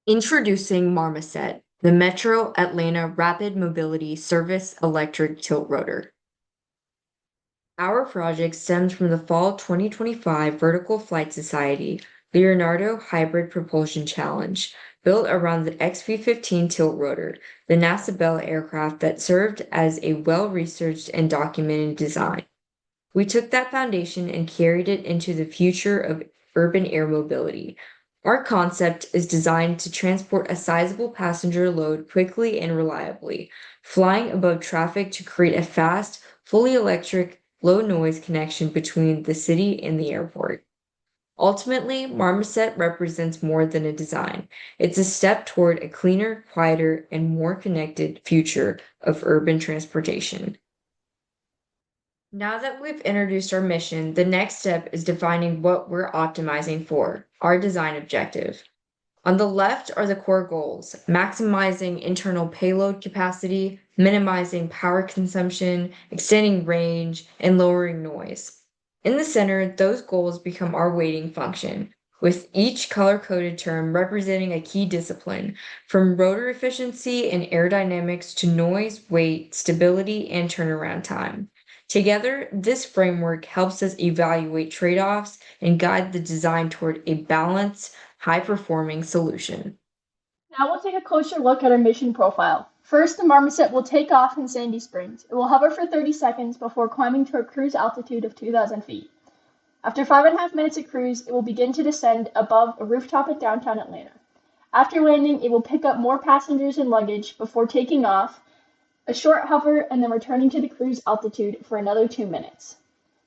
Introducing MARMOSET, the Metro Atlanta Rapid Mobility Service Electric Tilt Rotor. Our project stems from the Fall 2025 Vertical Flight Society Leonardo Hybrid Propulsion Challenge, built around the XV-15 tilt rotor, the NASA Bell aircraft that served as a well-researched and documented design. We took that foundation and carried it into the future of urban air mobility. Our concept is designed to transport a sizable passenger load quickly and reliably, flying above traffic to create a fast, fully electric, low noise connection between the city and the airport. Ultimately, Marmoset represents more than a design. It's a step toward a cleaner, quieter, and more connected future of urban transportation. Now that we've introduced our mission, the next step is defining what we're optimizing for, our design objective. On the left are the core goals, maximizing internal payload capacity, minimizing power consumption, extending range, and lowering noise. In the center, those goals become our weighting function, with each color-coded term representing a key discipline, from rotor efficiency and aerodynamics to noise, weight, stability, and turnaround time. Together, this framework helps us evaluate trade-offs and guide the design toward a balanced, high-performing solution. Now we'll take a closer look at our mission profile. First, the Marmoset will take off in Sandy Springs. It will hover for 30 seconds before climbing to a cruise altitude of 2,000 feet. After 5.5 minutes of cruise, it will begin to descend above a rooftop at downtown Atlanta. After landing, it will pick up more passengers and luggage before taking off, a short hover, and then returning to the cruise altitude for another 2 minutes.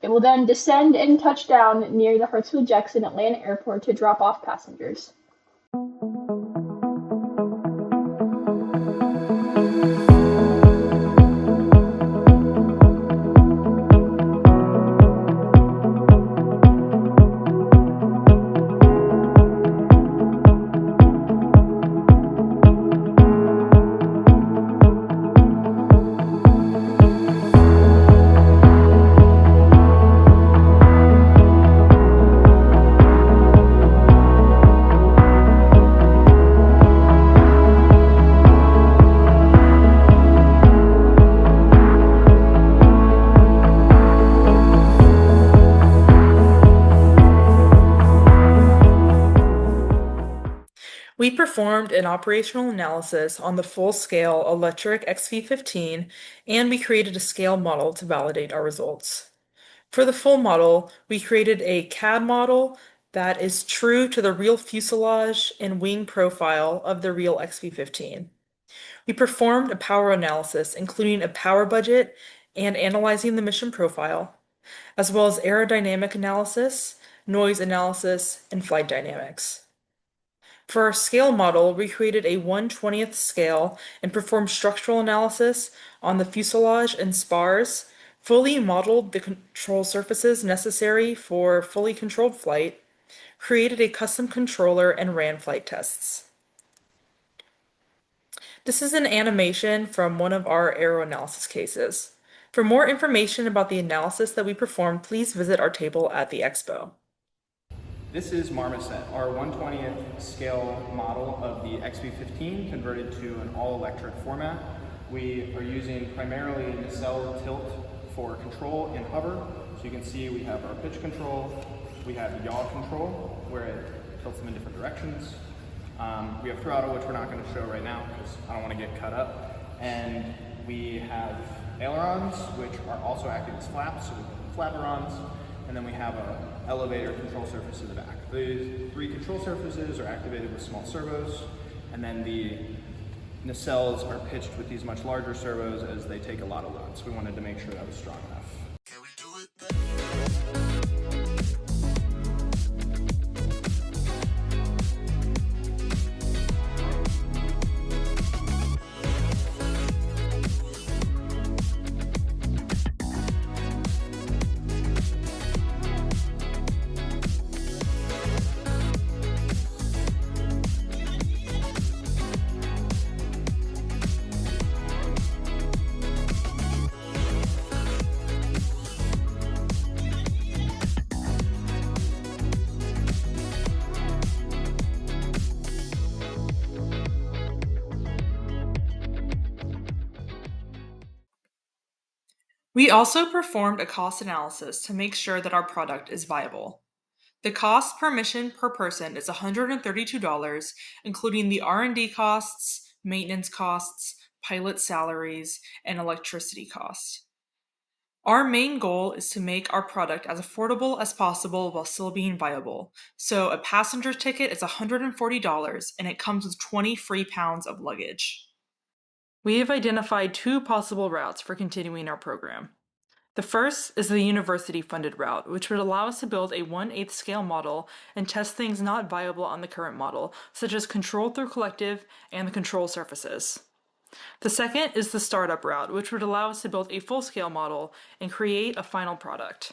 It will then descend and touch down near the Hartsfield-Jackson Atlanta Airport to drop off passengers. We performed an operational analysis on the full-scale electric XV-15, and we created a scale model to validate our results. For the full model, we created a CAD model that is true to the real fuselage and wing profile of the real XV-15. We performed a power analysis, including a power budget and analyzing the mission profile, as well as aerodynamic analysis, noise analysis, and flight dynamics. For our scale model, we created a 1/20th scale and performed structural analysis on the fuselage and spars, fully modeled the control surfaces necessary for fully controlled flight, created a custom controller, and ran flight tests. This is an animation from one of our aeroanalysis cases. For more information about the analysis that we performed, please visit our table at the expo. This is Marmoset, our 1/20th scale model of the XV-15 converted to an all-electric format. We are using primarily nacelle tilt for control and hover. So you can see we have our pitch control, we have yaw control, where it tilts them in different directions. We have throttle, which we're not going to show right now because I don't want to get cut up. And we have ailerons, which are also acting as flaps, so we have flaperons. And then we have an elevator control surface in the back. The three control surfaces are activated with small servos, and then the nacelles are pitched with these much larger servos as they take a lot of load. So we wanted to make sure that was strong enough. Can we do it? We also performed a cost analysis to make sure that our product is viable. The cost per mission per person is $132, including the R&D costs, maintenance costs, pilot salaries, and electricity costs. Our main goal is to make our product as affordable as possible while still being viable. So a passenger ticket is $140 and it comes with 20 free pounds of luggage. We have identified two possible routes for continuing our program. The first is the university-funded route, which would allow us to build a 1/8 scale model and test things not viable on the current model, such as control through collective and the control surfaces. The second is the startup route, which would allow us to build a full-scale model and create a final product.